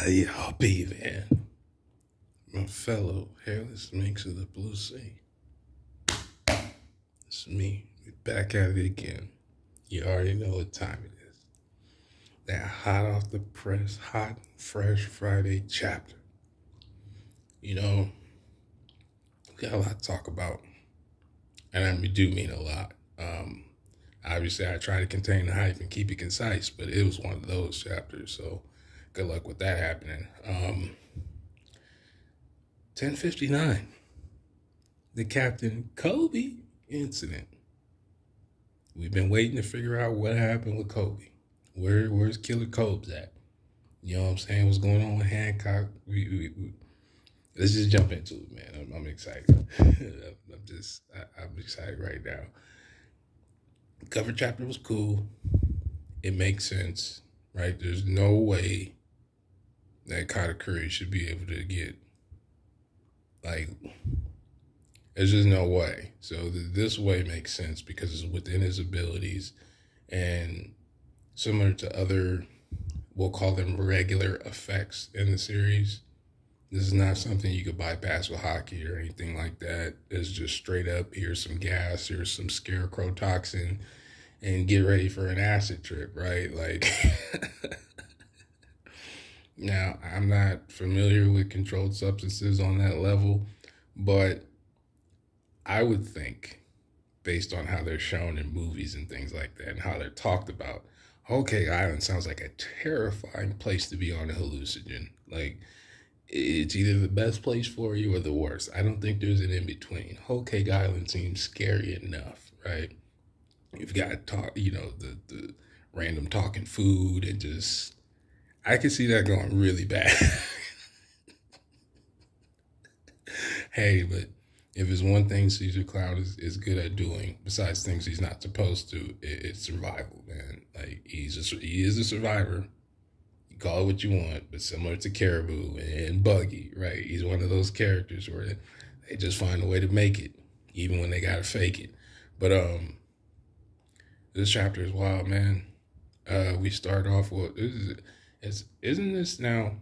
Yeah, I'll be, man. My fellow hairless minx of the blue sea. It's me. We back at it again. You already know what time it is. That hot off the press, hot and fresh Friday chapter. You know, we got a lot to talk about. And I do mean a lot. Obviously, I try to contain the hype and keep it concise, but it was one of those chapters. So good luck with that happening. 10:59. The Captain Koby incident. We've been waiting to figure out what happened with Koby. Where's Killer Cobes at? You know what I'm saying? What's going on with Hancock? Let's just jump into it, man. I'm excited. I'm excited right now. The cover chapter was cool. It makes sense, right? There's no way that Carter Curry should be able to get, there's just no way. So this way makes sense because it's within his abilities, and similar to other, we'll call them regular effects in the series, this is not something you could bypass with hockey or anything like that. It's just straight up, here's some gas, here's some scarecrow toxin, and get ready for an acid trip, right? Now, I'm not familiar with controlled substances on that level, but I would think, based on how they're shown in movies and things like that and how they're talked about, Whole Island sounds like a terrifying place to be on a hallucinogen. It's either the best place for you or the worst. I don't think there's an in-between. Whole Island seems scary enough, right? You've got the random talking food and just, I can see that going really bad. Hey, but if it's one thing Caesar Cloud is good at doing, besides things he's not supposed to, it's survival, man. He is a survivor. You call it what you want, but similar to Caribou and Buggy, right? He's one of those characters where they just find a way to make it, even when they gotta fake it. But this chapter is wild, man. We start off with isn't this now?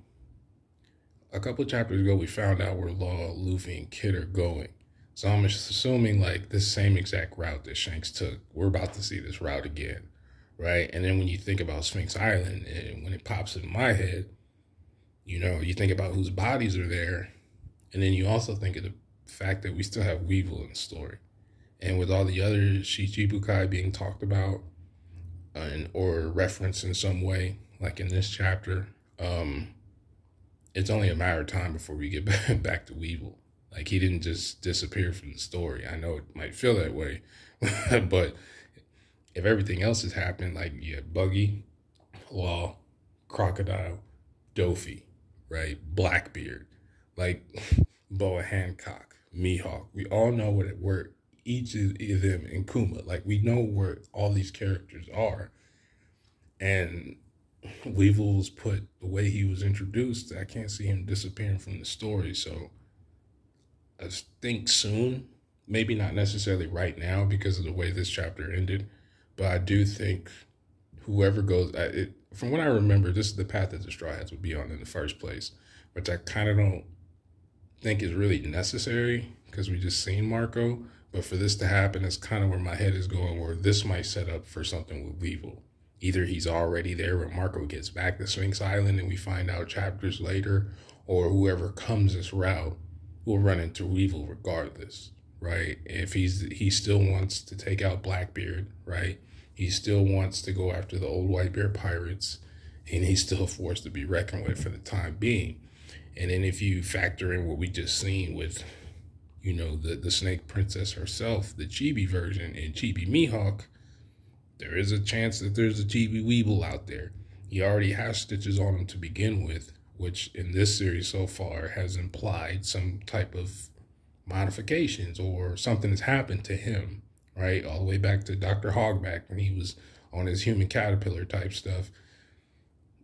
A couple of chapters ago, we found out where Law, Luffy, and Kid are going. So I'm assuming this same exact route that Shanks took, we're about to see this route again, right? And then when you think about Sphinx Island, and when it pops in my head, you think about whose bodies are there, and then you also think of the fact that we still have Weevil in the story. And with all the other Shichibukai being talked about or referenced in some way, like in this chapter, it's only a matter of time before we get back to Weevil. He didn't just disappear from the story. I know it might feel that way, but if everything else has happened, Buggy, Law, Crocodile, Dofi, right? Blackbeard, Boa Hancock, Mihawk. We all know where each of them in Kuma. We know where all these characters are. And Weevil was put the way he was introduced. I can't see him disappearing from the story. So I think soon, maybe not necessarily right now because of the way this chapter ended, but I do think whoever goes, from what I remember, this is the path that the Straw Hats would be on in the first place, which I kind of don't think is really necessary because we just seen Marco. But for this to happen, it's kind of where my head is going, where this might set up for something with Weevil. Either he's already there when Marco gets back to Sphinx Island and we find out chapters later, or whoever comes this route will run into Weevil regardless, right? If he still wants to take out Blackbeard, right? He still wants to go after the old Whitebeard pirates, and he's still forced to be reckoned with for the time being. And then if you factor in what we just seen with, the Snake Princess herself, the Chibi version, and Chibi Mihawk, there is a chance that there's a Chibi Weevil out there. He already has stitches on him to begin with, which in this series so far has implied some type of modifications or something has happened to him, right? All the way back to Dr. Hogback when he was on his human caterpillar type stuff.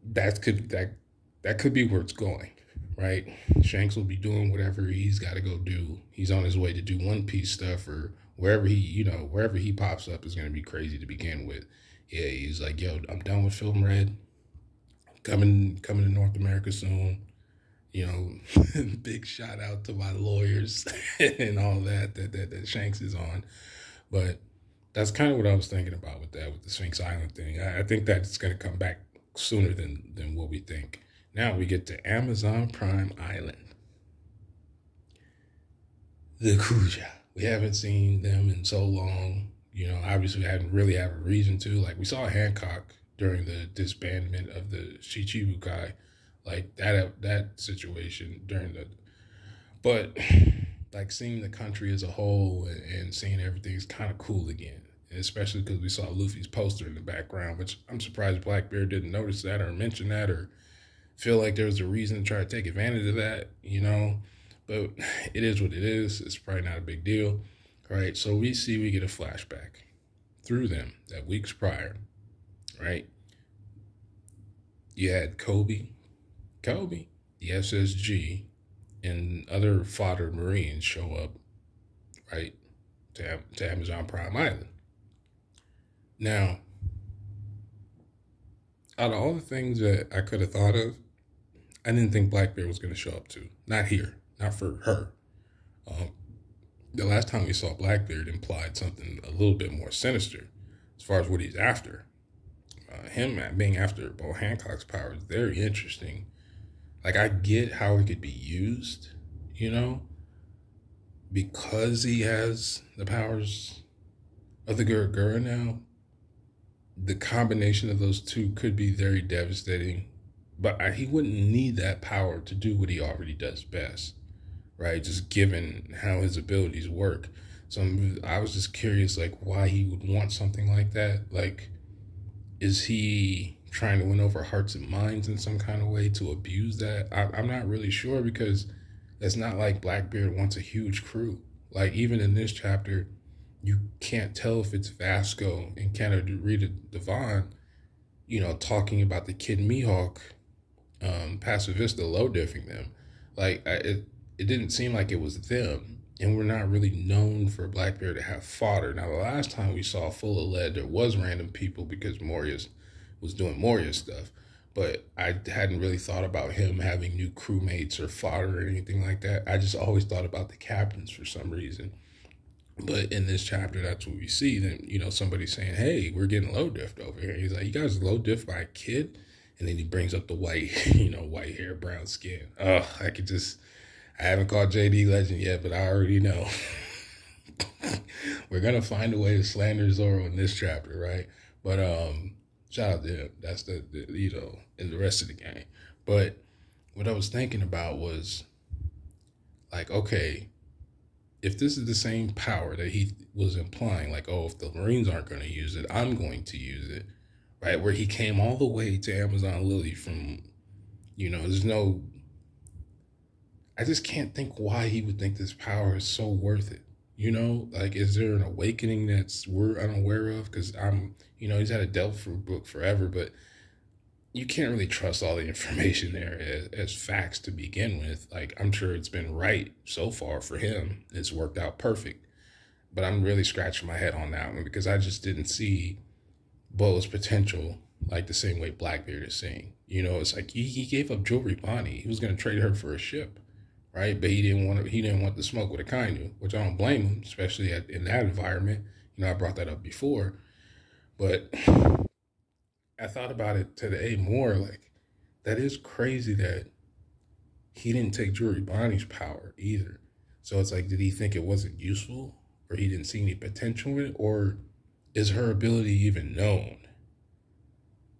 That could be where it's going, right? Shanks will be doing whatever he's got to go do. He's on his way to do One Piece stuff, or wherever he pops up is going to be crazy to begin with. Yeah, he's like, yo, I'm done with Film Red. coming to North America soon. You know, big shout out to my lawyers and all that Shanks is on. But that's kind of what I was thinking about with the Sphinx Island thing. I think that's going to come back sooner than what we think. Now we get to Amazon Prime Island. The Kuja. We haven't seen them in so long. You know, obviously we hadn't really have a reason to. Like, we saw Hancock during the disbandment of the Shichibukai. Like, that situation during the... But, like, seeing the country as a whole and seeing everything's kind of cool again. Especially because we saw Luffy's poster in the background, which I'm surprised Blackbeard didn't notice that or mention that or feel like there was a reason to try to take advantage of that, you know. But it is what it is. It's probably not a big deal, right? So we get a flashback through them that weeks prior, right? You had Koby, the SSG, and other fodder Marines show up, right, to Amazon Prime Island. Now, out of all the things that I could have thought of, I didn't think Blackbeard was going to show up to. Not here. Not for her. The last time we saw Blackbeard implied something a little bit more sinister as far as what he's after. Him being after Bo Hancock's power is very interesting. Like, I get how it could be used, you know, because he has the powers of the Gurgura now. The combination of those two could be very devastating, but he wouldn't need that power to do what he already does best, right? Just given how his abilities work. So I was just curious, like, why he would want something like that. Like, is he trying to win over hearts and minds in some kind of way to abuse that? I'm not really sure, because it's not like Blackbeard wants a huge crew. Like, even in this chapter, you can't tell if it's Vasco and Rita Devon, you know, talking about the Kid Mihawk, Pacifista low diffing them. Like, it didn't seem like it was them. And we're not really known for Blackbeard to have fodder. Now, the last time we saw Full of Lead, there was random people because Morius was doing Moria stuff. But I hadn't really thought about him having new crewmates or fodder or anything like that. I just always thought about the captains for some reason. But in this chapter, that's what we see. Then, you know, somebody saying, hey, we're getting low diffed over here. He's like, you guys low diffed by a kid? And then he brings up the white, you know, white hair, brown skin. Oh, I haven't called JD Legend yet, but I already know. We're going to find a way to slander Zoro in this chapter, right? But shout out to him. That's the you know, in the rest of the game. But what I was thinking about was, like, okay, if this is the same power that he was implying, like, oh, if the Marines aren't going to use it, I'm going to use it, right? Where he came all the way to Amazon Lily from, you know, I just can't think why he would think this power is so worth it. You know, like, is there an awakening that's we're unaware of? Because you know, he's had a Delph Fruit book forever, but you can't really trust all the information there as facts to begin with. Like, I'm sure it's been right so far for him. It's worked out perfect. But I'm really scratching my head on that one because I just didn't see Bo's potential like the same way Blackbeard is seeing. You know, it's like he gave up Jewelry Bonnie. He was going to trade her for a ship, right? But he didn't want the smoke with Akainu, which I don't blame him, especially in that environment. You know, I brought that up before. But I thought about it today more, like, that is crazy that he didn't take Jewelry Bonnie's power either. So it's like, did he think it wasn't useful, or he didn't see any potential in it, or is her ability even known?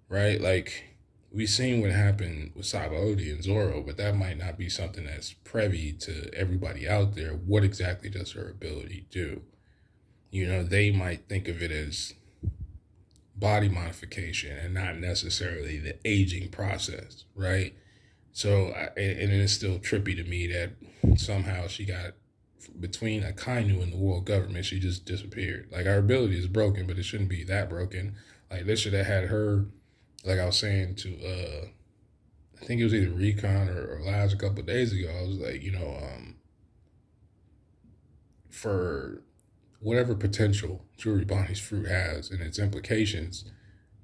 Right? Like, we've seen what happened with Sabaody and Zoro, but that might not be something that's privy to everybody out there. What exactly does her ability do? You know, they might think of it as body modification and not necessarily the aging process, right? So, and it is still trippy to me that somehow she got, between Akainu and the world government, she just disappeared. Like, our ability is broken, but it shouldn't be that broken. Like, they should have had her, like I was saying to, I think it was either Recon or Laz a couple of days ago, I was like, you know, for whatever potential Jewelry Bonnie's fruit has and its implications,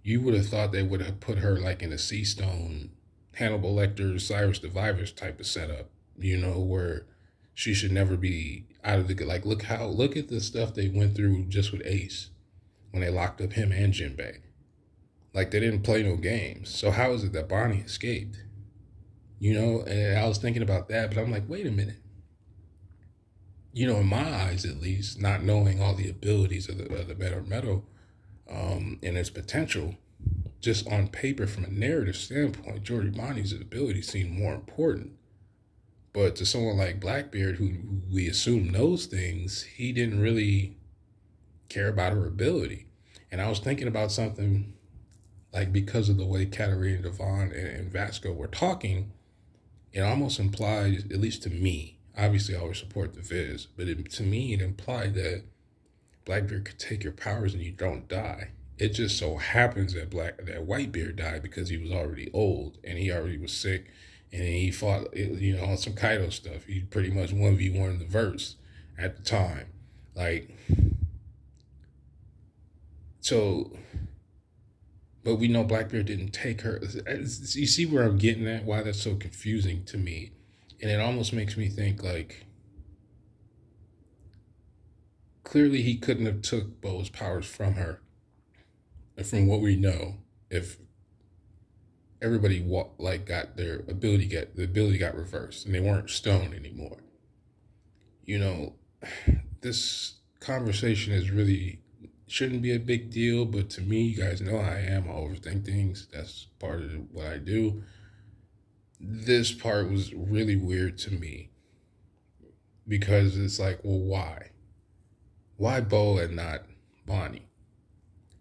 you would have thought they would have put her like in a Sea Stone, Hannibal Lecter, Cyrus the Virus type of setup, you know, where she should never be out of the, like, look at the stuff they went through just with Ace when they locked up him and Jinbei. Like, they didn't play no games. So how is it that Bonnie escaped? You know, and I was thinking about that, but I'm like, wait a minute. You know, in my eyes, at least, not knowing all the abilities of the metal and its potential, just on paper from a narrative standpoint, Jordy Bonnie's ability seemed more important. But to someone like Blackbeard, who we assume knows things, he didn't really care about her ability. And I was thinking about something like, because of the way Katarina Devon and Vasco were talking, it almost implied, at least to me, obviously I always support the Viz, but to me it implied that Blackbeard could take your powers and you don't die. It just so happens that Whitebeard died because he was already old and he already was sick, and he fought, you know, on some Kaido stuff. He pretty much 1v1 the verse at the time. Like, so, but we know Blackbeard didn't take her. You see where I'm getting at? Why that's so confusing to me. And it almost makes me think, like, clearly he couldn't have took Bo's powers from her. And from what we know, if everybody got their ability, the ability got reversed and they weren't stone anymore. You know, this conversation is really, shouldn't be a big deal, but to me, you guys know I overthink things. That's part of what I do. This part was really weird to me because it's like, well, why? Why Bo and not Bonnie?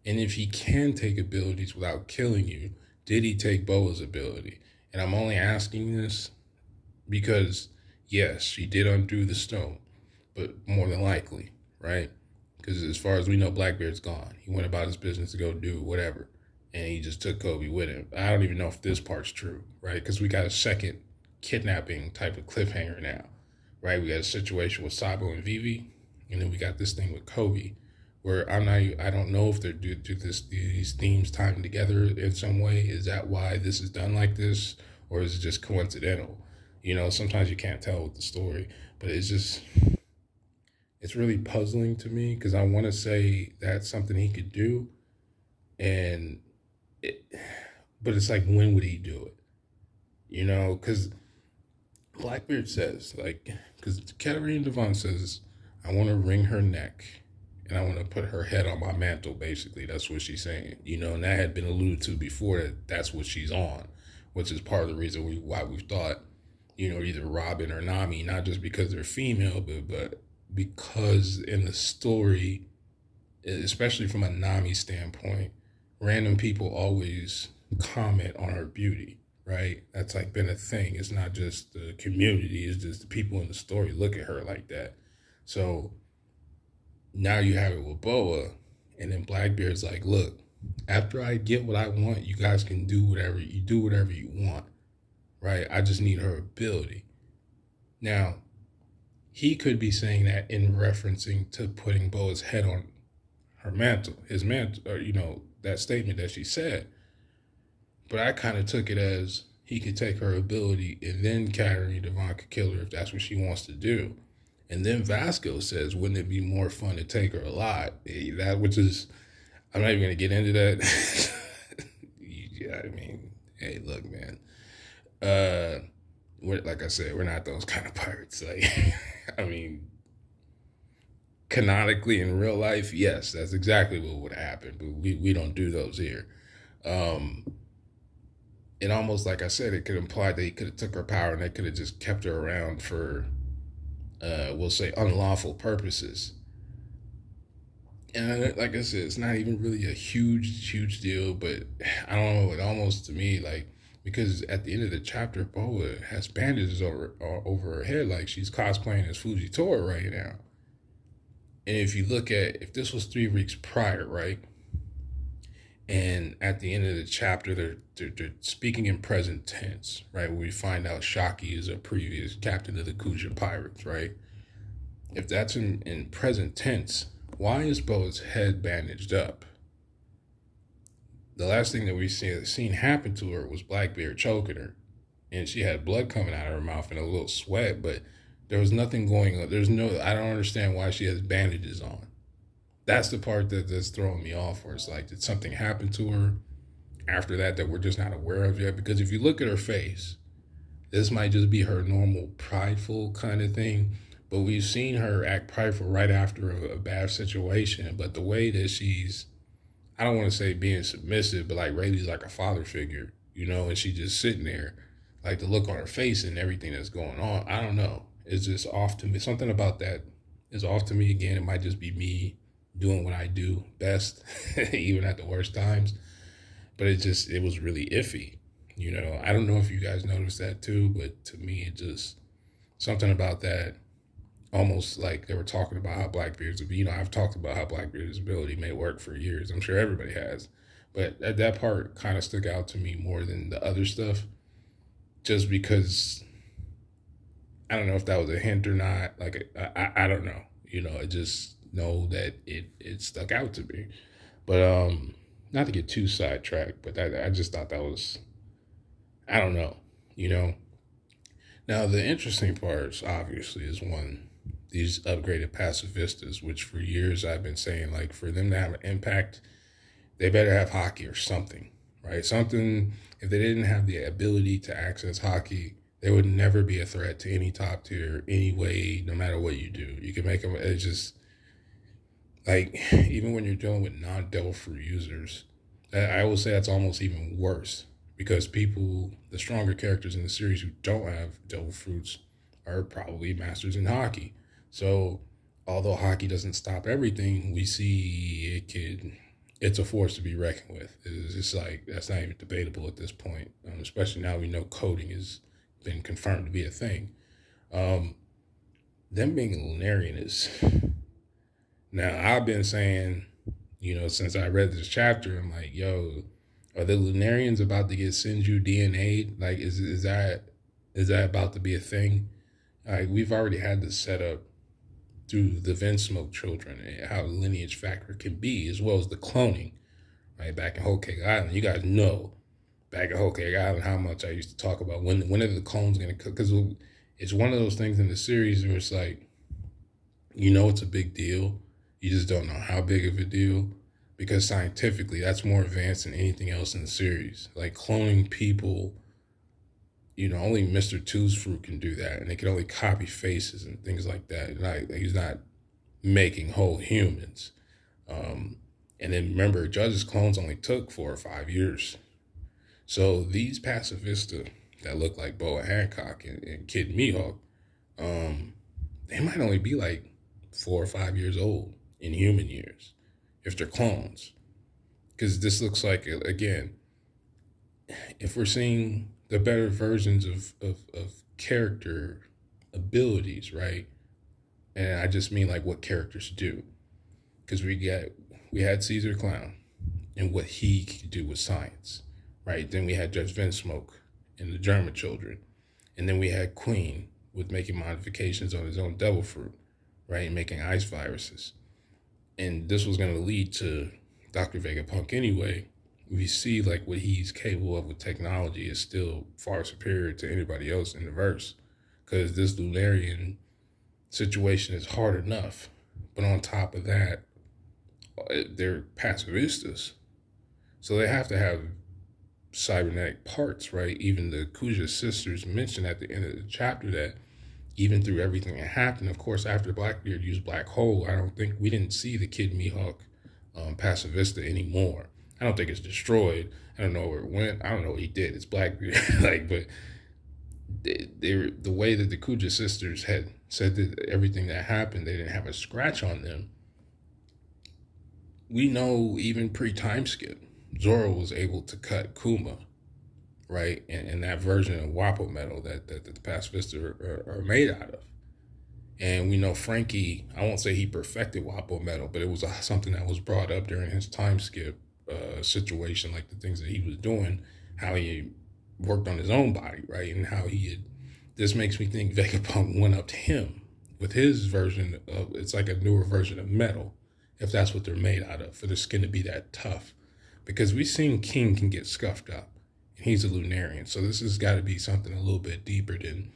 And if he can take abilities without killing you, did he take Boa's ability? And I'm only asking this because, yes, she did undo the stone, but more than likely, right? Because as far as we know, Blackbeard's gone. He went about his business to go do whatever, and he just took Koby with him. I don't even know if this part's true, right? Because we got a second kidnapping type of cliffhanger now, right? We got a situation with Sabo and Vivi, and then we got this thing with Koby, where I don't know if they're do these themes tying together in some way. Is that why this is done like this, or is it just coincidental? You know, sometimes you can't tell with the story, but it's really puzzling to me because I want to say that's something he could do, but it's like, when would he do it? You know, because Blackbeard says, like, because Katarina Devon says, I want to wring her neck and I want to put her head on my mantle, basically. That's what she's saying. You know, and that had been alluded to before, that's what she's on, which is part of the reason why we've thought, you know, either Robin or Nami, not just because they're female, but because in the story, especially from a Nami standpoint, random people always comment on her beauty, right? That's like been a thing. It's not just the community, it's just the people in the story look at her like that. So now you have it with Boa, and then Blackbeard's like, look, after I get what I want, you guys can do whatever you want, right? I just need her ability. Now, he could be saying that in referencing to putting Boa's head on her mantle, his mantle, or, you know, that statement that she said. But I kind of took it as he could take her ability and then Katarina Devon could kill her if that's what she wants to do. And then Vasco says, wouldn't it be more fun to take her alive? Which is, I'm not even going to get into that. Yeah, I mean, hey, look, man. Like I said, we're not those kind of pirates. Like, I mean, canonically in real life, yes, that's exactly what would happen. But we don't do those here. It almost, like I said, it could imply that he could have took her power and they could have just kept her around for, we'll say, unlawful purposes. And like I said, it's not even really a huge deal, but I don't know, it almost, to me, like, because at the end of the chapter, Boa has bandages over her head, like she's cosplaying as Fujitora right now. And if you look at, if this was 3 weeks prior, right? And at the end of the chapter, they're speaking in present tense, right? Where we find out Shaki is a previous captain of the Kuja Pirates, right? If that's in present tense, why is Boa's head bandaged up? the last thing that we seen happen to her was Blackbeard choking her, and she had blood coming out of her mouth and a little sweat, but there was nothing going on. I don't understand why she has bandages on. That's the part that's throwing me off, where it's like, did something happen to her after that we're just not aware of yet? Because if you look at her face, this might just be her normal prideful kind of thing, but we've seen her act prideful right after a bad situation. But the way that she's, I don't want to say being submissive, but like Rayleigh's like a father figure, and she's just sitting there, like the look on her face and everything that's going on. I don't know. It's just off to me. Something about that is off to me again. It might just be me doing what I do best, even at the worst times. But it was really iffy. I don't know if you guys noticed that too, but to me, it just, something about that, almost like they were talking about how Blackbeard's, I've talked about how Blackbeard's ability may work for years. I'm sure everybody has. But that part kind of stuck out to me more than the other stuff, just because I don't know if that was a hint or not. Like, I don't know. I just know that it stuck out to me. But not to get too sidetracked, but I just thought that was, I don't know, Now, the interesting parts, obviously, is these upgraded pacifistas, which for years I've been saying, like, for them to have an impact, they better have hockey or something, right? Something, if they didn't have the ability to access hockey, they would never be a threat to any top tier anyway, no matter what you do. You can make them, it's just, like, even when you're dealing with non-devil fruit users, I will say that's almost even worse, because the stronger characters in the series who don't have devil fruits are probably masters in hockey. So although hockey doesn't stop everything, we see it's a force to be reckoned with. It's just like, that's not even debatable at this point, especially now we know coding has been confirmed to be a thing. Them being a Lunarian is... Now, I've been saying, since I read this chapter, I'm like, yo, are the Lunarians about to get Senju DNA'd? Like, is that about to be a thing? Like, we've already had this set up through the Vinsmoke children and how the lineage factor can be, as well as the cloning, right? Back in Whole Cake Island, you guys know, back in Whole Cake Island, how much I used to talk about when are the clones going to cook? Because it's one of those things in the series where it's like, it's a big deal. You just don't know how big of a deal, because scientifically that's more advanced than anything else in the series. Like cloning people, only Mr. Two's fruit can do that, and they can only copy faces and things like that. He's not making whole humans. And then remember, Judge's clones only took 4 or 5 years. So these pacifista that look like Boa Hancock and Kid Mihawk, they might only be like 4 or 5 years old in human years, if they're clones. Because this looks like, again, if we're seeing the better versions of character abilities, right? And I just mean like what characters do. Because we had Caesar Clown and what he could do with science, right? Then we had Judge Vinsmoke and the German children. And then we had Queen with making modifications on his own devil fruit, right? And making ice viruses. And this was going to lead to Dr. Vegapunk anyway. We see like what he's capable of with technology is still far superior to anybody else in the verse, because this Lunarian situation is hard enough. But on top of that, they're pacifistas. So they have to have cybernetic parts, right? Even the Kuja sisters mentioned at the end of the chapter that even through everything that happened, of course, after Blackbeard used Black Hole, we didn't see the Kid Mihawk pacifista anymore. I don't think it's destroyed. I don't know where it went. I don't know what he did. It's Blackbeard. But the way that the Kuja sisters had said that everything that happened, they didn't have a scratch on them. We know even pre-time skip, Zoro was able to cut Kuma, right? And that version of Wapo metal that the pacifists are made out of. And we know Frankie, I won't say he perfected Wapo metal, but it was something that was brought up during his time skip situation, like the things that he was doing, how he worked on his own body, right? And how this makes me think Vegapunk went up to him with his version of, it's like a newer version of metal, if that's what they're made out of, for their skin to be that tough. because we've seen King can get scuffed up, and he's a Lunarian. So this has got to be something a little bit deeper than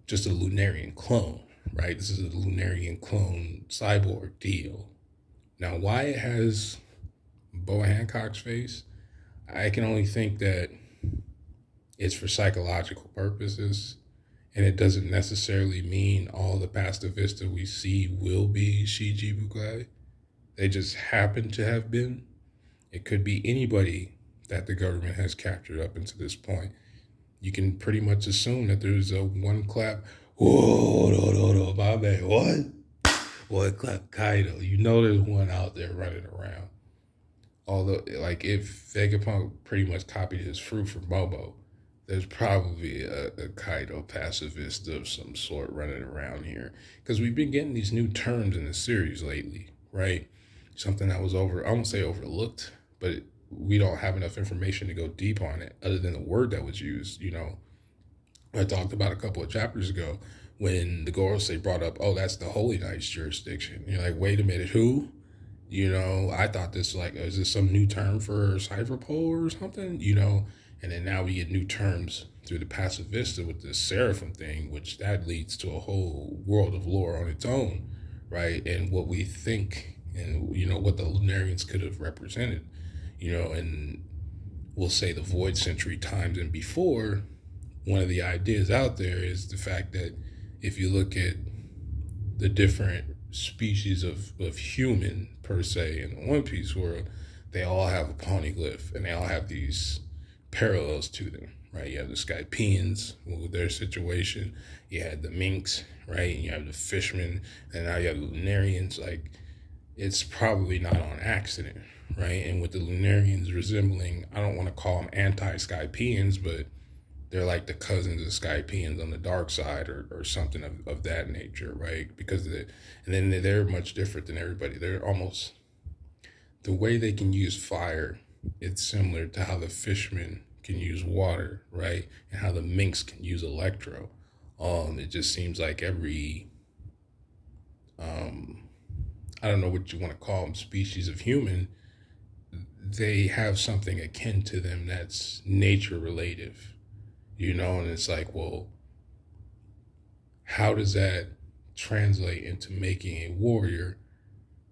just a Lunarian clone, right? This is a Lunarian clone cyborg deal. Now, why it has Boa Hancock's face, I can only think that it's for psychological purposes, and it doesn't necessarily mean all the Pasta Vista we see will be Shiji Bukai. They just happen to have been. It could be anybody that the government has captured up until this point. You can pretty much assume that there's a one clap. Whoa, no, my man, what? One clap Kaido. You know there's one out there running around. Although, like, if Vegapunk pretty much copied his fruit from Momo, there's probably a Kaido pacifist of some sort running around here. Because we've been getting these new terms in the series lately, right? Something that was I won't say overlooked, but we don't have enough information to go deep on it other than the word that was used. You know, I talked about a couple of chapters ago when the Gorosei brought up, oh, that's the Holy Knight's jurisdiction. You're like, wait a minute, who? You know, I thought this, like, is this some new term for Cypherpole or something? You know, and then now we get new terms through the Pacifista with this Seraphim thing, which that leads to a whole world of lore on its own, right? And what we think and, you know, what the Lunarians could have represented, you know, and we'll say the Void Century times and before, one of the ideas out there is the fact that if you look at the different species of human, per se, in the One Piece world, they all have a poneglyph, and they all have these parallels to them, right? You have the Skypeans with their situation, you had the Minks, right? And you have the Fishmen, and now you have the Lunarians. Like, it's probably not on accident, right? And with the Lunarians resembling, I don't want to call them anti-Skypeans, but they're like the cousins of Skypeans on the dark side or something of that nature, right? Because and then they're much different than everybody. They're almost, the way they can use fire, it's similar to how the fishmen can use water, right? And how the minks can use electro. It just seems like every, I don't know what you want to call them, species of human, they have something akin to them that's nature relative, you know? And it's like, well, how does that translate into making a warrior,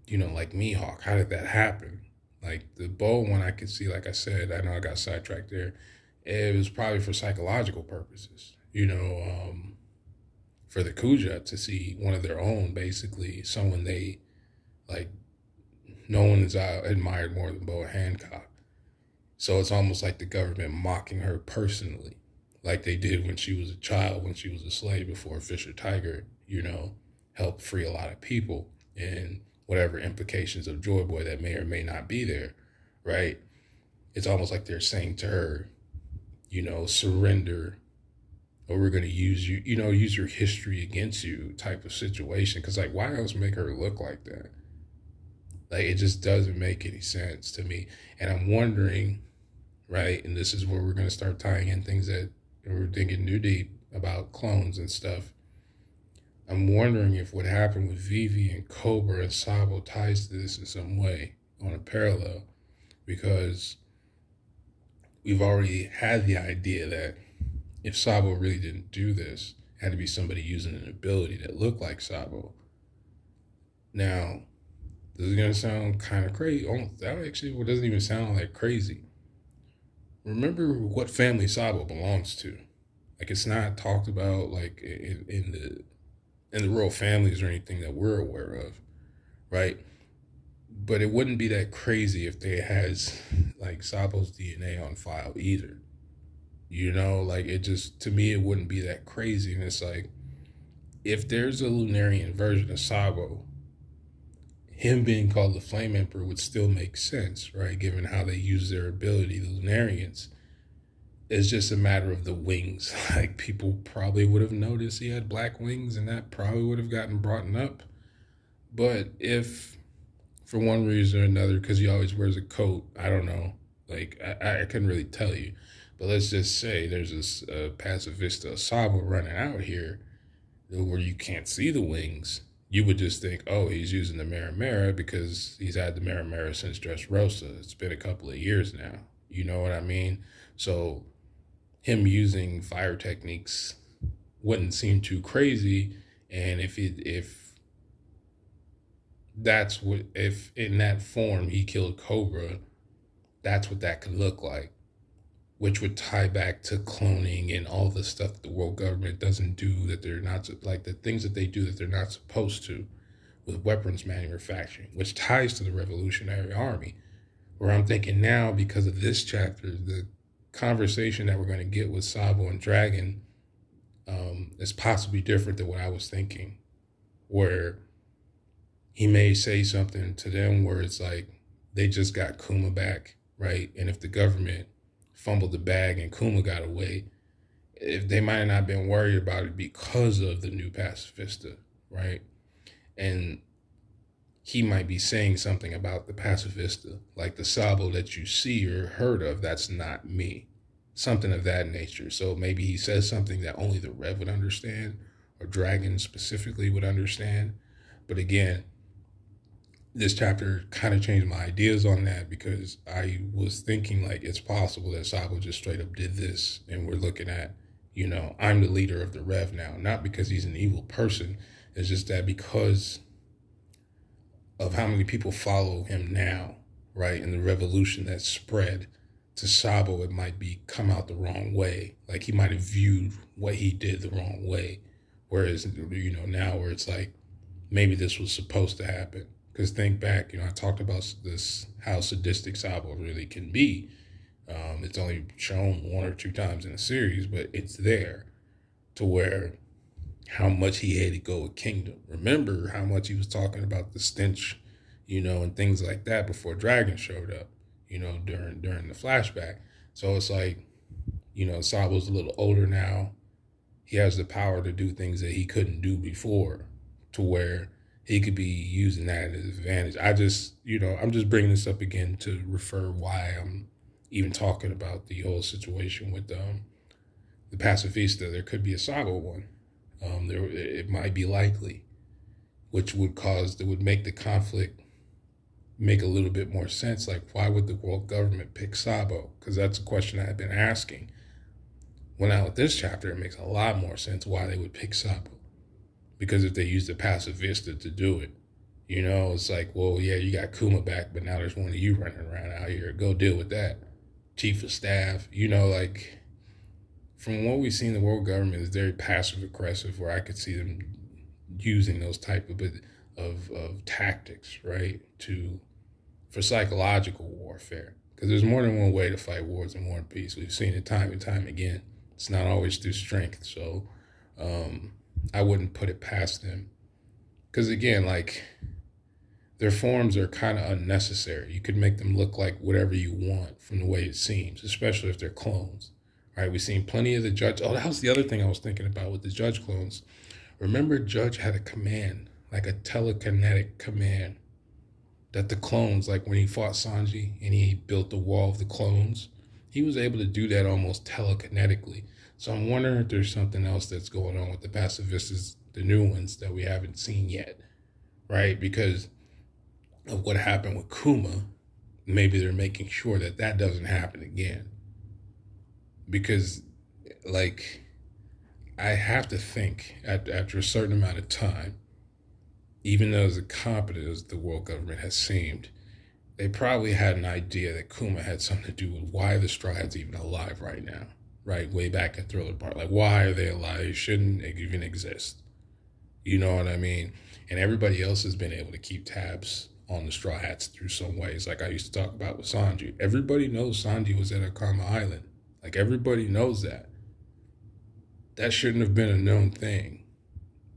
you know, like Mihawk? How did that happen? Like the bow one I could see, like I said, I know I got sidetracked there. It was probably for psychological purposes, you know, for the Kuja to see one of their own, basically, someone they, like, no one is admired more than Boa Hancock. So it's almost like the government mocking her personally, like they did when she was a child, when she was a slave before Fisher Tiger, you know, helped free a lot of people, and whatever implications of Joy Boy that may or may not be there, right? It's almost like they're saying to her, you know, surrender, or we're going to use you, you know, use your history against you type of situation. Because, like, why else make her look like that? Like, it just doesn't make any sense to me. And I'm wondering, right, and this is where we're going to start tying in things that we're thinking new deep about clones and stuff. I'm wondering if what happened with Vivi and Cobra and Sabo ties to this in some way on a parallel, because we've already had the idea that if Sabo really didn't do this, it had to be somebody using an ability that looked like Sabo. Now, this is going to sound kind of crazy. That actually doesn't even sound like crazy. Remember what family Sabo belongs to. Like, it's not talked about like in the royal families or anything that we're aware of, right? But it wouldn't be that crazy if they has like Sabo's DNA on file either. You know, like, it just, to me, it wouldn't be that crazy. And it's like, if there's a Lunarian version of Sabo, him being called the Flame Emperor would still make sense, right? Given how they use their ability, the Lunarians. It's just a matter of the wings. Like, people probably would have noticed he had black wings, and that probably would have gotten brought up. But if, for one reason or another, because he always wears a coat, I don't know. Like, I couldn't really tell you. But let's just say there's this Pacifista Sabo running out here where you can't see the wings. you would just think, oh, he's using the Maramara because he's had the Maramara since Dressrosa. It's been a couple of years now. You know what I mean? So him using fire techniques wouldn't seem too crazy. And if that's what, if in that form he killed Cobra, that's what that could look like, which would tie back to cloning and all the stuff that the world government doesn't do, that they're not, like the things that they do that they're not supposed to with weapons manufacturing, which ties to the Revolutionary Army. Where I'm thinking now, because of this chapter, the conversation that we're going to get with Sabo and Dragon is possibly different than what I was thinking, where he may say something to them where it's like, they just got Kuma back, right? And if the government fumbled the bag and Kuma got away, if they might not have been worried about it because of the new pacifista, right? And he might be saying something about the pacifista, like the Sabo that you see or heard of, that's not me. Something of that nature. So maybe he says something that only the Rev would understand, or Dragon specifically would understand. But again, this chapter kind of changed my ideas on that, because I was thinking like it's possible that Sabo just straight up did this, and we're looking at, you know, I'm the leader of the Rev now, not because he's an evil person. It's just that because of how many people follow him now, right, and the revolution that's spread, to Sabo it might be come out the wrong way. Like he might have viewed what he did the wrong way. Whereas, you know, now where it's like, maybe this was supposed to happen. Because think back, you know, I talked about this, how sadistic Sabo really can be. It's only shown 1 or 2 times in the series, but it's there to where how much he hated Gold Kingdom. Remember how much he was talking about the stench, you know, and things like that before Dragon showed up, you know, during the flashback. So it's like, you know, Sabo's a little older now. He has the power to do things that he couldn't do before, to where he could be using that as an advantage. I just, you know, I'm just bringing this up again to refer why I'm even talking about the whole situation with the pacifista. There could be a Sabo one. It might be likely, which would make the conflict make a little bit more sense. Like, why would the world government pick Sabo? Because that's a question I had been asking. Well, now with this chapter, it makes a lot more sense why they would pick Sabo. Because if they use the pacifista to do it, you know, it's like, well, yeah, you got Kuma back, but now there's one of you running around out here. Go deal with that. Chief of staff, you know, like, from what we've seen, the world government is very passive aggressive, where I could see them using those type of tactics, right, for psychological warfare. Because there's more than one way to fight wars and war and peace. We've seen it time and time again. It's not always through strength. So I wouldn't put it past them. Because again, like, their forms are kind of unnecessary. You could make them look like whatever you want from the way it seems, especially if they're clones. Right, we've seen plenty of the Judge. Oh, that was the other thing I was thinking about with the Judge clones. Remember, Judge had a command, like a telekinetic command, that the clones, like when he fought Sanji and he built the wall of the clones, he was able to do that almost telekinetically. So I'm wondering if there's something else that's going on with the pacifistas, the new ones that we haven't seen yet, right? Because of what happened with Kuma, maybe they're making sure that that doesn't happen again. Because, like, I have to think after a certain amount of time, even though as competent as the world government has seemed, they probably had an idea that Kuma had something to do with why the Straw Hat's even alive right now, right? Way back at Thriller Park. Like, why are they alive? They shouldn't even exist. You know what I mean? And everybody else has been able to keep tabs on the Straw Hats through some ways, like I used to talk about with Sanji. Everybody knows Sanji was at Akama Island. Like, everybody knows that. That shouldn't have been a known thing.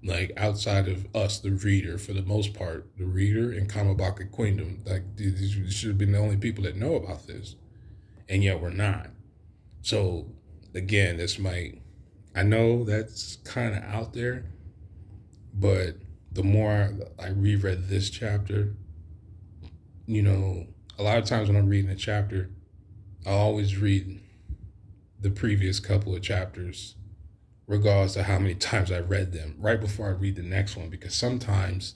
Like, outside of us, the reader, for the most part, the reader and Kamabaka Queendom, like, these should have been the only people that know about this. And yet we're not. So, again, I know that's kind of out there, but the more I reread this chapter, you know, a lot of times when I'm reading a chapter, I always read the previous couple of chapters regardless of how many times I read them, right before I read the next one, because sometimes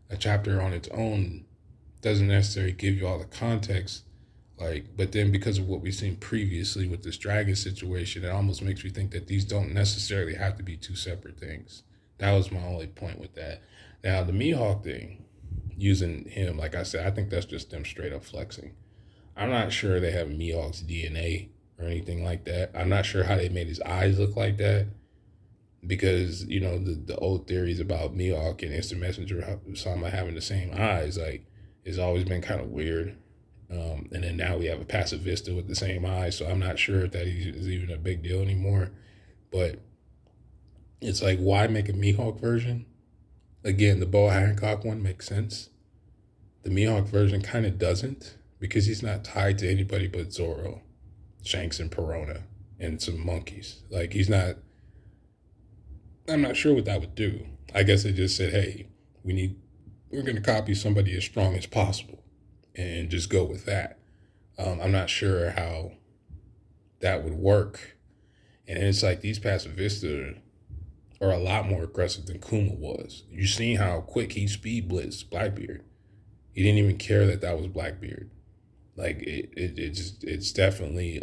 a chapter on its own doesn't necessarily give you all the context. Like, but then because of what we've seen previously with this dragon situation, it almost makes me think that these don't necessarily have to be two separate things. That was my only point with that. Now, the Mihawk thing, using him, like I said, I think that's just them straight up flexing. I'm not sure they have Mihawk's DNA or anything like that. I'm not sure how they made his eyes look like that, because, you know, the old theories about Mihawk and Instant Messenger Sama having the same eyes, like, it's always been kind of weird. And then now we have a pacifista with the same eyes, so I'm not sure if that is even a big deal anymore. But it's like, why make a Mihawk version? Again, the Boa Hancock one makes sense. The Mihawk version kind of doesn't, because he's not tied to anybody but Zoro, Shanks, and Perona, and some monkeys. Like, he's not... I'm not sure what that would do. I guess they just said, hey, we're going to copy somebody as strong as possible and just go with that. I'm not sure how that would work. And it's like, these pacifistas are a lot more aggressive than Kuma was. You seen how quick he speed blitzed Blackbeard. He didn't even care that was Blackbeard. Like, it's definitely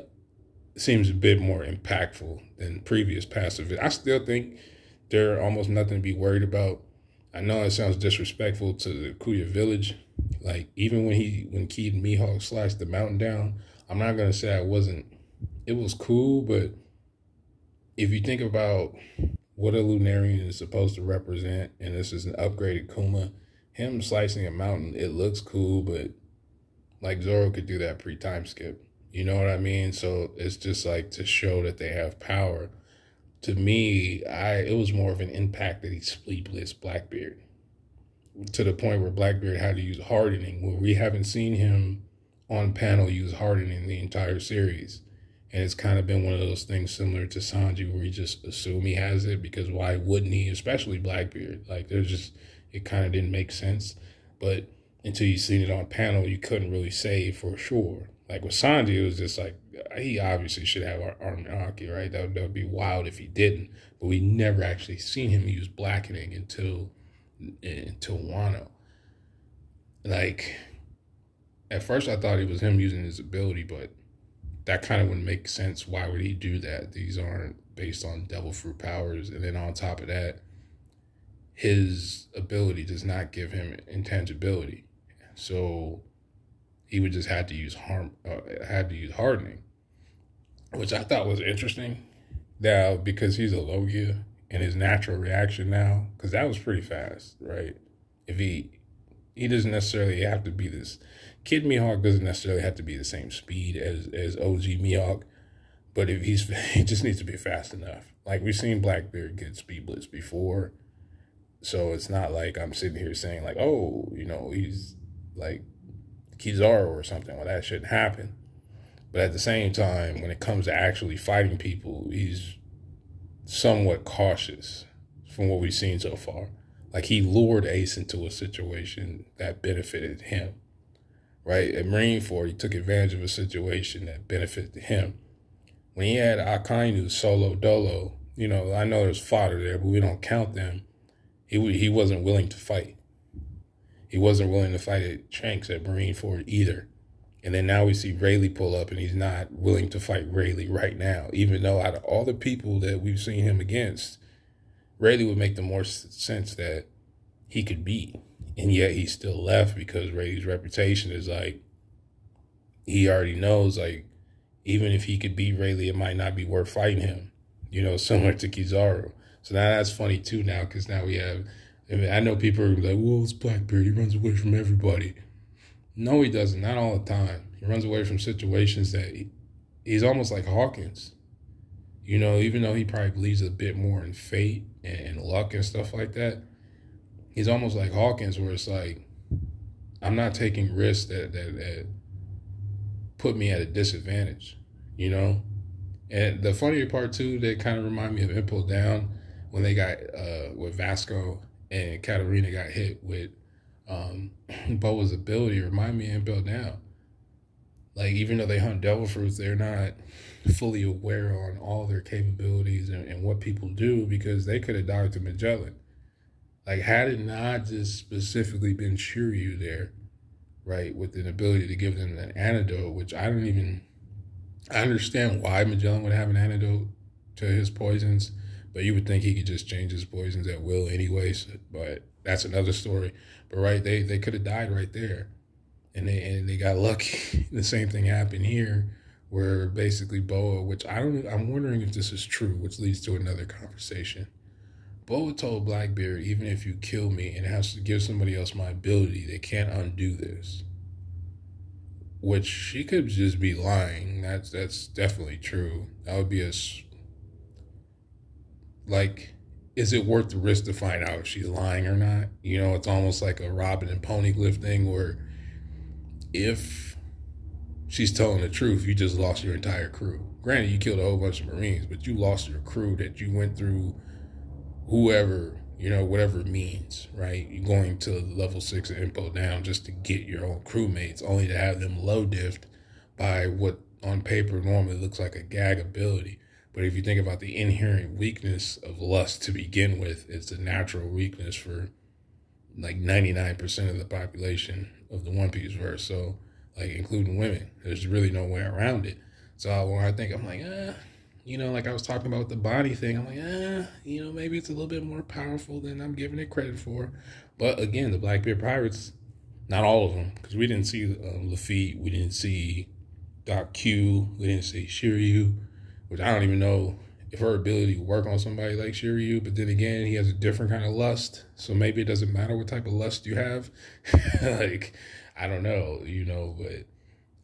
seems a bit more impactful than previous pacifists. I still think they're almost nothing to be worried about. I know it sounds disrespectful to the Kuya village. Like, even when Kid Mihawk sliced the mountain down, I'm not gonna say it was cool, but if you think about what a Lunarian is supposed to represent, and this is an upgraded Kuma, him slicing a mountain, it looks cool, but like, Zoro could do that pre-time skip. You know what I mean? So it's just like to show that they have power. To me, it was more of an impact that he split blitzed Blackbeard, to the point where Blackbeard had to use hardening, where we haven't seen him on panel use hardening the entire series. And it's kind of been one of those things similar to Sanji, where you just assume he has it, because why wouldn't he, especially Blackbeard? Like, it kind of didn't make sense. But until you seen it on panel, you couldn't really say for sure. Like with Sanji, it was just like, he obviously should have Arm Aki, right? That would be wild if he didn't. But we never actually seen him use blackening until Wano. Like, at first I thought it was him using his ability, but that kind of wouldn't make sense. Why would he do that? These aren't based on devil fruit powers. And then on top of that, his ability does not give him intangibility. So he would just have to use hardening, which I thought was interesting. Now, because he's a Logia, and his natural reaction now, because that was pretty fast, right? If he doesn't necessarily have to be this, Kid Mihawk doesn't necessarily have to be the same speed as OG Mihawk, but if he just needs to be fast enough. Like, we've seen Blackbeard get speed blitz before, so it's not like I'm sitting here saying like, oh, you know, he's like Kizaru or something. Well, that shouldn't happen. But at the same time, when it comes to actually fighting people, he's somewhat cautious from what we've seen so far. Like, he lured Ace into a situation that benefited him, right? At Marineford, he took advantage of a situation that benefited him. When he had Akainu solo dolo, you know, I know there's fodder there, but we don't count them. He wasn't willing to fight. He wasn't willing to fight at Shanks at Marineford either. And then now we see Rayleigh pull up, and he's not willing to fight Rayleigh right now, even though out of all the people that we've seen him against, Rayleigh would make the more sense that he could beat. And yet he still left, because Rayleigh's reputation is like, he already knows, like, even if he could beat Rayleigh, it might not be worth fighting him, you know, similar to Kizaru. So now that's funny too now, because now we have, I know people are like, well, it's Blackbeard, he runs away from everybody. No, he doesn't. Not all the time. He runs away from situations that he's almost like Hawkins. You know, even though he probably believes a bit more in fate and luck and stuff like that, he's almost like Hawkins, where it's like, I'm not taking risks that put me at a disadvantage, you know? And the funnier part too, that kind of remind me of Impel Down, when they got, with Vasco and Katarina got hit with Boa's ability, remind me of Impel Down. Like, even though they hunt devil fruits, they're not fully aware on all their capabilities and what people do, because they could have died to Magellan. Like, had it not just specifically been Shiryu there, right, with an ability to give them an antidote, which I understand why Magellan would have an antidote to his poisons, but you would think he could just change his poisons at will anyways, but that's another story. But right, they could have died right there. And they got lucky. The same thing happened here, where basically Boa, which I'm wondering if this is true, which leads to another conversation. Boa told Blackbeard, even if you kill me and it has to give somebody else my ability, they can't undo this. Which she could just be lying. That's definitely true. That would be like, is it worth the risk to find out if she's lying or not? You know, it's almost like a Robin and Poneglyph thing, where if she's telling the truth, you just lost your entire crew. Granted, you killed a whole bunch of Marines, but you lost your crew that you went through, whoever, you know, whatever it means, right? You're going to level 6 of Impo down just to get your own crewmates, only to have them low diffed by what on paper normally looks like a gag ability. But if you think about the inherent weakness of lust to begin with, it's a natural weakness for like 99% of the population of the One Piece verse. So, like, including women, there's really no way around it. So when I think, I'm like, you know, like I was talking about the body thing, I'm like, you know, maybe it's a little bit more powerful than I'm giving it credit for. But again, the Blackbeard Pirates, not all of them, because we didn't see Lafitte, we didn't see Doc Q, we didn't see Shiryu, which I don't even know if her ability would work on somebody like Shiryu, but then again, he has a different kind of lust, so maybe it doesn't matter what type of lust you have. Like, I don't know, you know, but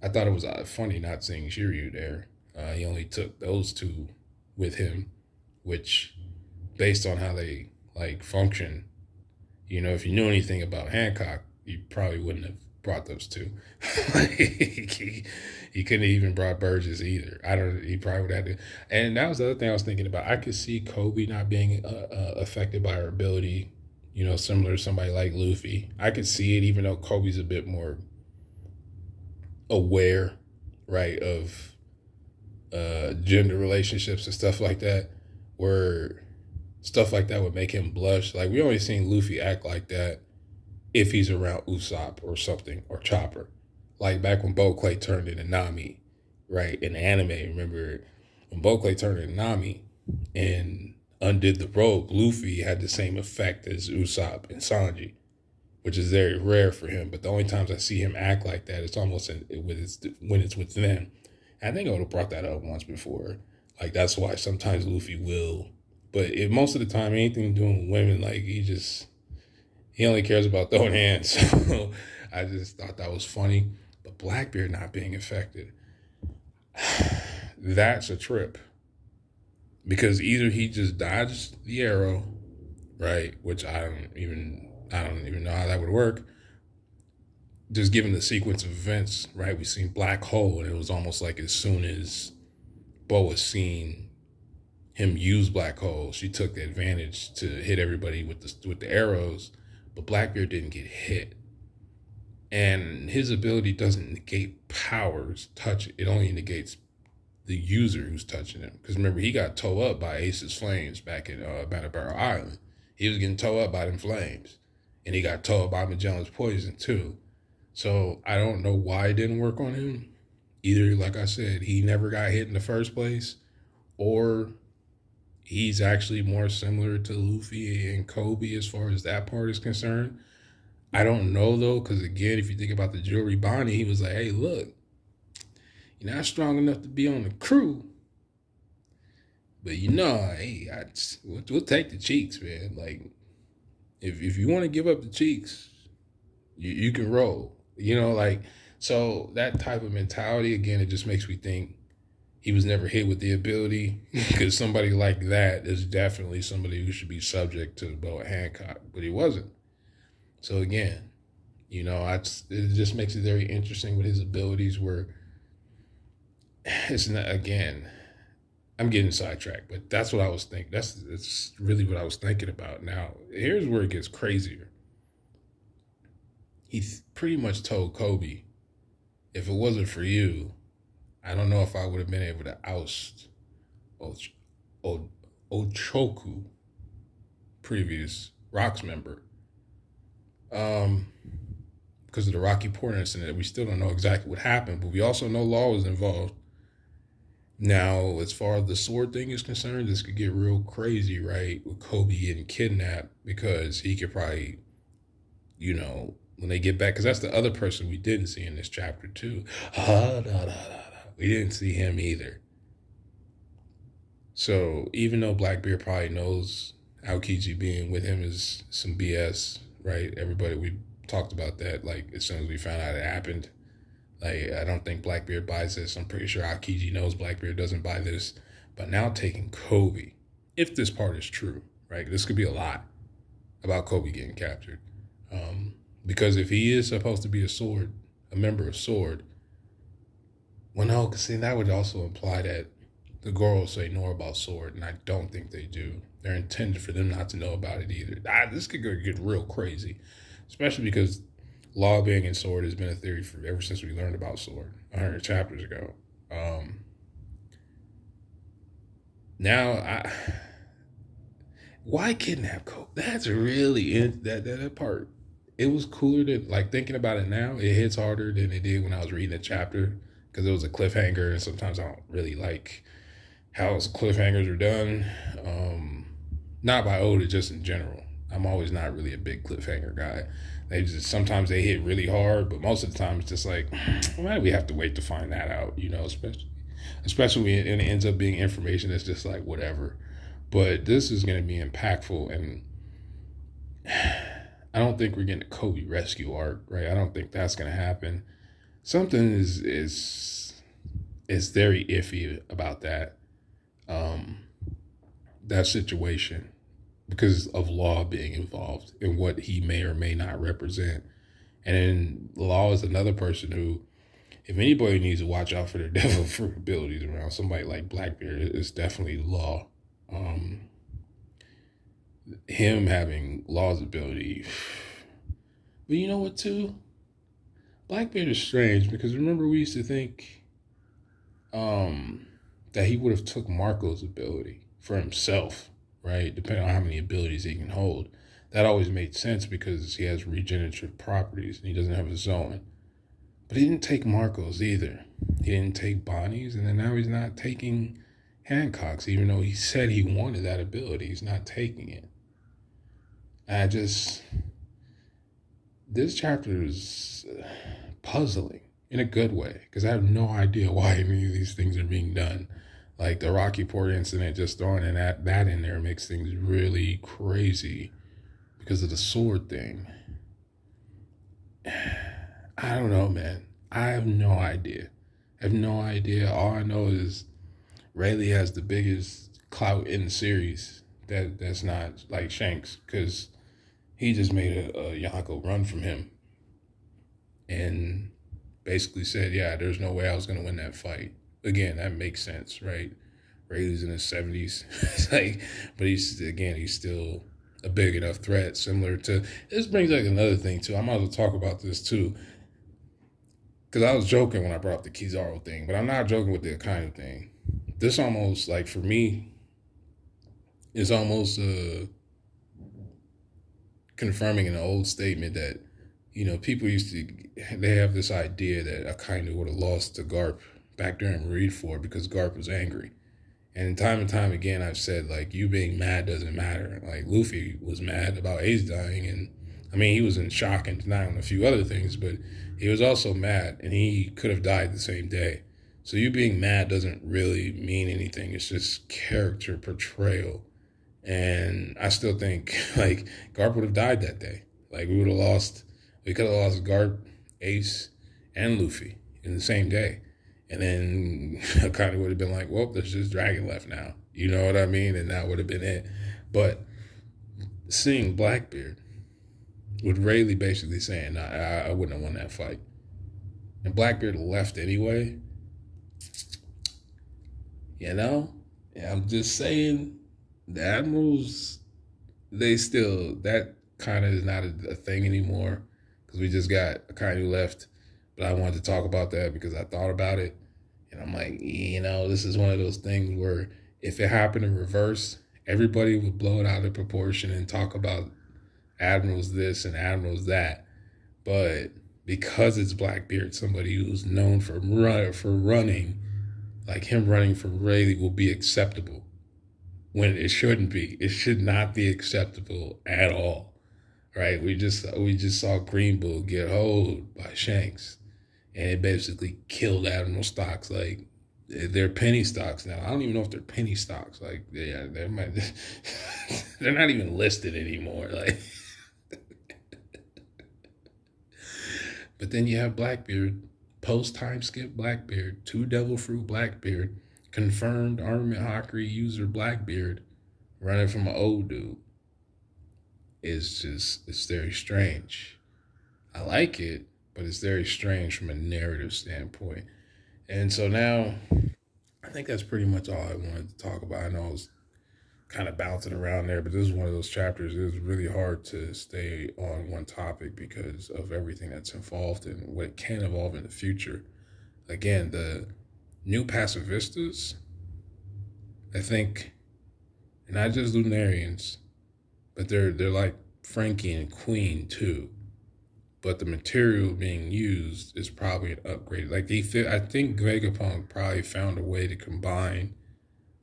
I thought it was funny not seeing Shiryu there. He only took those two with him, which, based on how they, like, function, you know, if you knew anything about Hancock, you probably wouldn't have brought those two. He couldn't have even brought Burgess either. He probably would have to. And that was the other thing I was thinking about. I could see Koby not being affected by her ability, you know, similar to somebody like Luffy. I could see it, even though Koby's a bit more aware, right, of gender relationships and stuff like that, where stuff like that would make him blush. Like, we only seen Luffy act like that if he's around Usopp or something, or Chopper. Like back when Bo Clay turned into Nami, right, in the anime. Remember when Bo Clay turned into Nami and undid the rope, Luffy had the same effect as Usopp and Sanji, which is very rare for him. But the only times I see him act like that, it's almost when it's with them. And I think I would have brought that up once before. Like, that's why sometimes Luffy will. But most of the time, anything doing with women, like, he only cares about throwing hands. So I just thought that was funny. But Blackbeard not being affected, that's a trip. Because either he just dodged the arrow, right, which I don't even know how that would work. Just given the sequence of events, right, we seen Black Hole, and it was almost like as soon as Boa seen him use Black Hole, she took the advantage to hit everybody with the arrows, but Blackbeard didn't get hit. And his ability doesn't negate powers, it only negates the user who's touching him. Because remember, he got towed up by Ace's flames back in Battle Barrel Island. He was getting towed up by them flames. And he got towed up by Magellan's poison too. So I don't know why it didn't work on him. Either, like I said, he never got hit in the first place, or he's actually more similar to Luffy and Koby as far as that part is concerned. I don't know, though, because, again, if you think about the Jewelry Bonnie, he was like, hey, look, you're not strong enough to be on the crew, but, you know, hey, we'll take the cheeks, man. Like, if you want to give up the cheeks, you can roll. You know, like, so that type of mentality, again, it just makes me think he was never hit with the ability, because somebody like that is definitely somebody who should be subject to Boa Hancock, but he wasn't. So again, you know, it just makes it very interesting with his abilities, where it's not, again, I'm getting sidetracked, but that's what I was thinking. That's really what I was thinking about. Now, here's where it gets crazier. He pretty much told Koby if it wasn't for you, I don't know if I would have been able to oust Ochoku, previous Rocks member, because of the Rocky Port incident. We still don't know exactly what happened, but we also know Law was involved. Now, as far as the sword thing is concerned, this could get real crazy, right? With Koby getting kidnapped, because he could probably, when they get back, because that's the other person we didn't see in this chapter too. We didn't see him either. So even though Blackbeard probably knows Aokiji being with him is some BS, right? Everybody, we talked about that, like, as soon as we found out it happened. Like, I don't think Blackbeard buys this. I'm pretty sure Aokiji knows Blackbeard doesn't buy this. But now taking Koby, if this part is true, right? This could be a lot about Koby getting captured. Because if he is supposed to be a member of Sword, well, no, because see, that would also imply that the girls say more about Sword, and I don't think they do. They're intended for them not to know about it either. This could get real crazy, especially because Law being in Sword has been a theory for ever since we learned about Sword 100 chapters ago. Why kidnap Kobe? That's really that part. It was cooler than, like, thinking about it now. It hits harder than it did when I was reading the chapter, because it was a cliffhanger, and sometimes I don't really like how cliffhangers are done. Not by Oda, just in general. I'm always not really a big cliffhanger guy. Sometimes they hit really hard, but most of the time it's just like, why do we have to wait to find that out? Especially when it ends up being information that's just like whatever. But this is going to be impactful, and I don't think we're getting a Koby rescue arc, right? I don't think that's going to happen. Something is very iffy about that situation, because of Law being involved in what he may or may not represent. And then Law is another person who, if anybody needs to watch out for their devil fruit abilities around somebody like Blackbeard, it's definitely Law. Him having Law's ability. But you know what, too? Blackbeard is strange, because remember we used to think that he would have took Marco's ability for himself, right? Depending on how many abilities he can hold. That always made sense because he has regenerative properties and he doesn't have his own. But he didn't take Marco's either. He didn't take Bonnie's, and then now he's not taking Hancock's, even though he said he wanted that ability. He's not taking it. This chapter is puzzling in a good way, because I have no idea why any of these things are being done. Like the Rocky Port incident, just throwing that in there makes things really crazy because of the sword thing. I don't know, man. I have no idea. All I know is Rayleigh has the biggest clout in the series that's not like Shanks, because he just made a Yonko run from him and basically said, yeah, there's no way I was going to win that fight. Again, that makes sense, right? Rayleigh's in his 70s. It's like, but he's still a big enough threat, similar to, this brings like another thing too. I might as well talk about this too, because I was joking when I brought up the Kizaru thing, but I'm not joking with the Akainu thing. This almost, like, for me, is almost confirming an old statement that, people they have this idea that Akainu would have lost to Garp back during Marineford because Garp was angry. And time again, I've said, like, you being mad doesn't matter. Like, Luffy was mad about Ace dying, and, I mean, he was in shock and denial and a few other things, but he was also mad, and he could have died the same day. So you being mad doesn't really mean anything. It's just character portrayal. And I still think, like, Garp would have died that day. Like, we could have lost Garp, Ace, and Luffy in the same day. And then I kind of would have been like, well, there's just Dragon left now. You know what I mean? And that would have been it. But seeing Blackbeard with Rayleigh basically saying, I wouldn't have won that fight. And Blackbeard left anyway. I'm just saying, the Admirals, that kind of is not a thing anymore, because we just got Akainu left But I wanted to talk about that because I thought about it. And I'm like, this is one of those things where if it happened in reverse, everybody would blow it out of proportion and talk about admirals this and admirals that. But because it's Blackbeard, somebody who's known for running, like him running from Rayleigh will be acceptable when it shouldn't be. It should not be acceptable at all, right? We just saw Green Bull get hold by Shanks, and it basically killed Admiral stocks. Like they're penny stocks now. I don't even know if they're penny stocks. Like they're not even listed anymore. Like, but then you have Blackbeard, post time skip Blackbeard, 2 Devil Fruit Blackbeard, confirmed armament hockery user Blackbeard, running from an old dude. It's very strange. I like it, but it's very strange from a narrative standpoint. And so now, I think that's pretty much all I wanted to talk about. I know I was kind of bouncing around there, but this is one of those chapters. It was really hard to stay on one topic because of everything that's involved and what it can evolve in the future. Again, the new pacifists, I think, and not just Lunarians, but they're like Frankie and Queen too. But the material being used is probably an upgrade. Like I think Vegapunk probably found a way to combine,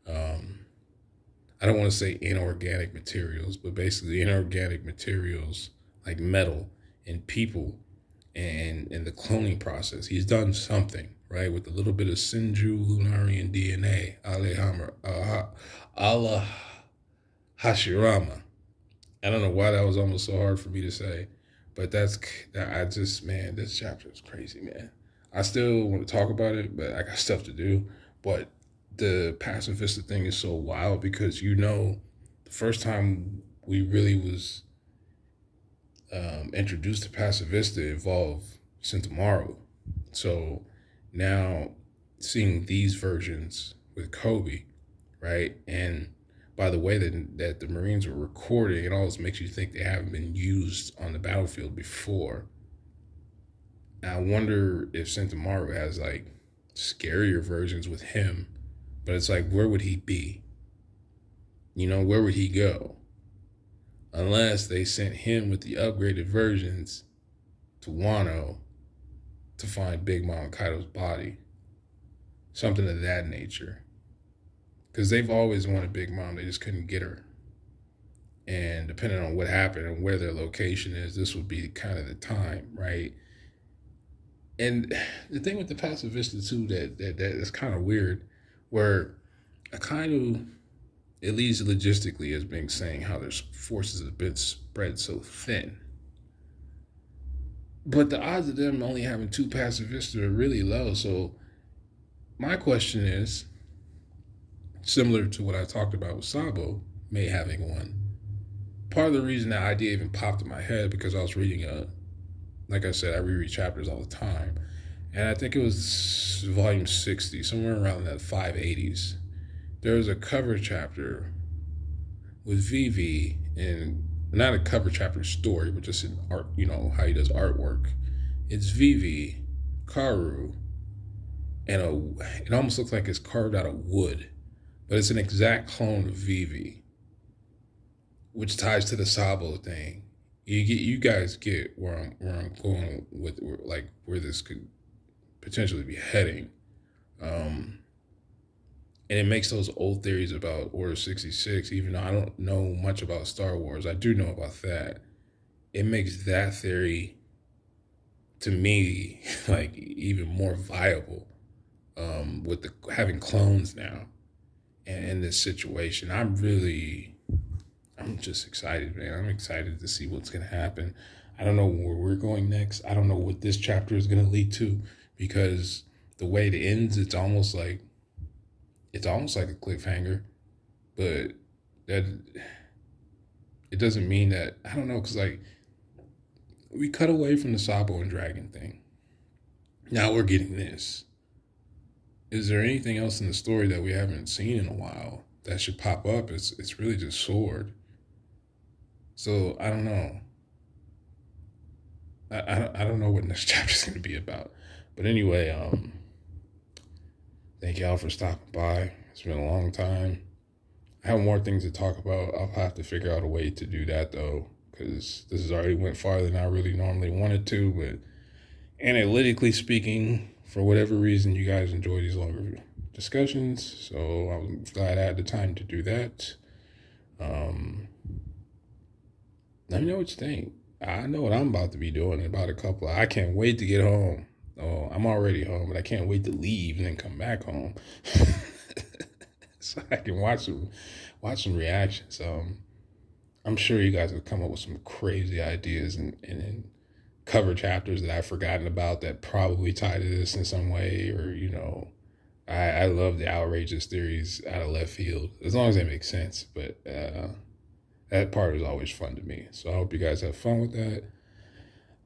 I don't want to say inorganic materials, but basically inorganic materials like metal and people and the cloning process. He's done something, right? With a little bit of Senju Lunarian DNA, Allah Hashirama. I don't know why that was almost so hard for me to say, but this chapter is crazy, man. I still want to talk about it, but I got stuff to do. But the pacifista thing is so wild because, the first time we really was introduced to pacifista involved Centaumaru. So now seeing these versions with Koby, right? And by the way that the Marines were recording, it always makes you think they haven't been used on the battlefield before. I wonder if Centaumaru has like scarier versions with him, but it's like, where would he be? Where would he go? Unless they sent him with the upgraded versions to Wano to find Big Mom Kaido's body. Something of that nature. Because they've always wanted Big Mom, they just couldn't get her. And depending on what happened and where their location is, this would be kind of the time, right? And the thing with the pacifista too, that is kind of weird, where I kind of, at least logistically, has been saying how their forces have been spread so thin. But the odds of them only having 2 pacifistas are really low. So my question is, similar to what I talked about with Sabo, May having one. Part of the reason that idea even popped in my head because I was reading like I said, I reread chapters all the time. And I think it was volume 60, somewhere around that 580s. There was a cover chapter with Vivi, and not a cover chapter story, but just in art, how he does artwork. It's Vivi, Karu, and it almost looks like it's carved out of wood, but it's an exact clone of Vivi, which ties to the Sabo thing. You guys get where I'm going with, like, where this could potentially be heading. And it makes those old theories about Order 66, even though I don't know much about Star Wars, I do know about that. It makes that theory, to me, like, even more viable with having clones now and in this situation. I'm just excited, man. I'm excited to see what's going to happen. I don't know where we're going next. I don't know what this chapter is going to lead to, because the way it ends, it's almost like a cliffhanger, but that it doesn't mean that, I don't know, because like we cut away from the Sabo and Dragon thing. Now we're getting this. Is there anything else in the story that we haven't seen in a while that should pop up? It's really just Sword. So I don't know. I don't know what next chapter is going to be about. But anyway, thank y'all for stopping by. It's been a long time. I have more things to talk about. I'll have to figure out a way to do that though, because this has already went farther than I really normally wanted to. But analytically speaking, for whatever reason, you guys enjoy these longer discussions, so I'm glad I had the time to do that. Let me know what you think. I know what I'm about to be doing in about a couple. I can't wait to get home. Oh, I'm already home, but I can't wait to leave and then come back home. So I can watch some reactions. I'm sure you guys have come up with some crazy ideas and cover chapters that I've forgotten about that probably tie to this in some way, or I love the outrageous theories out of left field as long as they make sense. But that part is always fun to me. So I hope you guys have fun with that.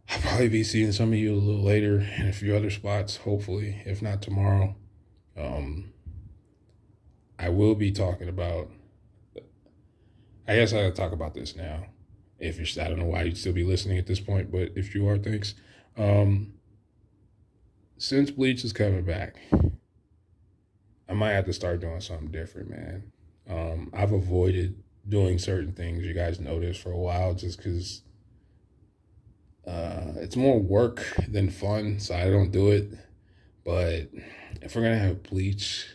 I'll probably be seeing some of you a little later in a few other spots, hopefully, if not tomorrow. I will be talking about, I guess I'll talk about this now. If you're, I don't know why you'd still be listening at this point, but if you are, thanks. Since Bleach is coming back, I might have to start doing something different, man. I've avoided doing certain things, you guys noticed, for a while, just because it's more work than fun, so I don't do it. But if we're gonna have Bleach,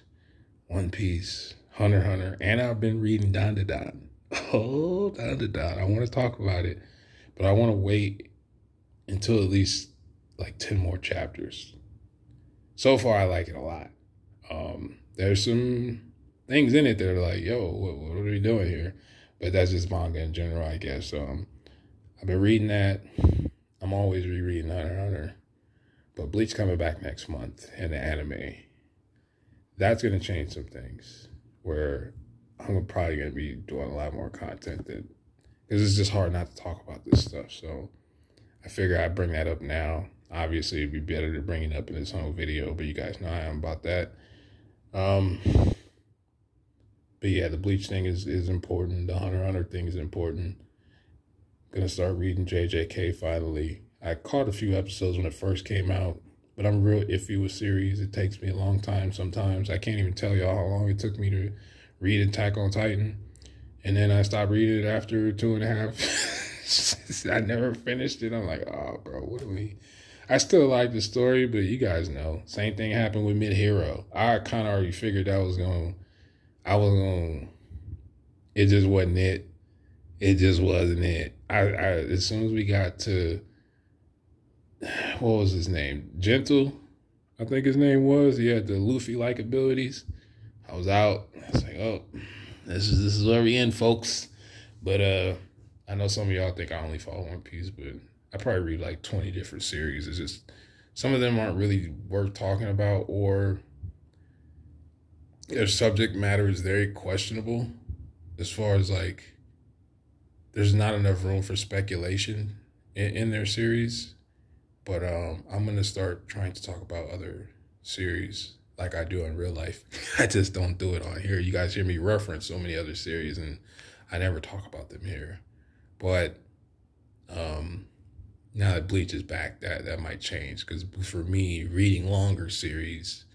One Piece, Hunter x Hunter, and I've been reading Don to Don. Oh, Don to Don. I want to talk about it, but I want to wait until at least like 10 more chapters. So far, I like it a lot. There's some things in it that are like, yo, what are we doing here? But that's just manga in general, I guess. I've been reading that. I'm always rereading Hunter x Hunter. But Bleach coming back next month in the anime. That's going to change some things where I'm probably going to be doing a lot more content because it's just hard not to talk about this stuff. So I figure I'd bring that up now. Obviously, it'd be better to bring it up in its own video, but you guys know I am about that. But yeah, the Bleach thing is important. The Hunter x Hunter thing is important. Gonna start reading JJK finally. I caught a few episodes when it first came out, but I'm real iffy with series. It takes me a long time sometimes. I can't even tell y'all how long it took me to read Attack on Titan. And then I stopped reading it after 2.5. I never finished it. I'm like, oh, bro, what do we... I still like the story, but you guys know. Same thing happened with Mid-Hero. I kind of already figured that was going... It just wasn't it. It just wasn't it. As soon as we got to... What was his name? Gentle, I think his name was. He had the Luffy-like abilities. I was out. I was like, oh, this is where we end, folks. But I know some of y'all think I only follow One Piece, but I probably read like 20 different series. It's just some of them aren't really worth talking about, or their subject matter is very questionable as far as like there's not enough room for speculation in their series. But I'm going to start trying to talk about other series like I do in real life. I just don't do it on here. You guys hear me reference so many other series, and I never talk about them here. But now that Bleach is back, that might change. Because for me, reading longer series,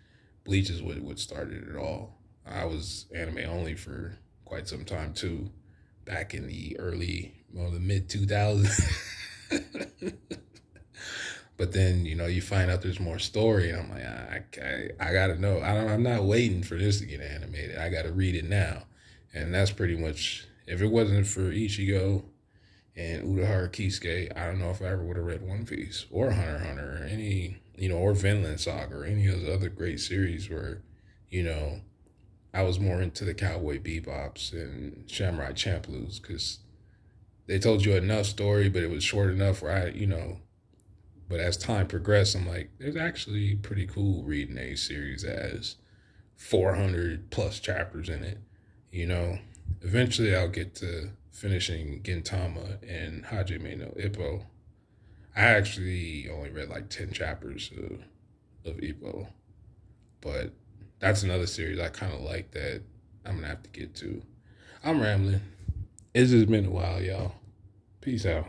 Bleach is what started it all. I was anime only for quite some time, too. Back in the the mid-2000s. But then, you find out there's more story, and I'm like, I gotta know. I'm not waiting for this to get animated. I gotta read it now. And that's pretty much, if it wasn't for Ichigo and Urahara Kisuke, I don't know if I ever would have read One Piece or Hunter x Hunter or any, or Vinland Saga or any of those other great series where, I was more into the Cowboy Bebops and Samurai Champloo's, because they told you enough story, but it was short enough where but as time progressed, I'm like, it's actually pretty cool reading a series that has 400 plus chapters in it. Eventually I'll get to finishing Gintama and Hajime no Ippo. I actually only read like 10 chapters of Ippo, but that's another series I kind of like that I'm going to have to get to. I'm rambling. It's just been a while, y'all. Peace out.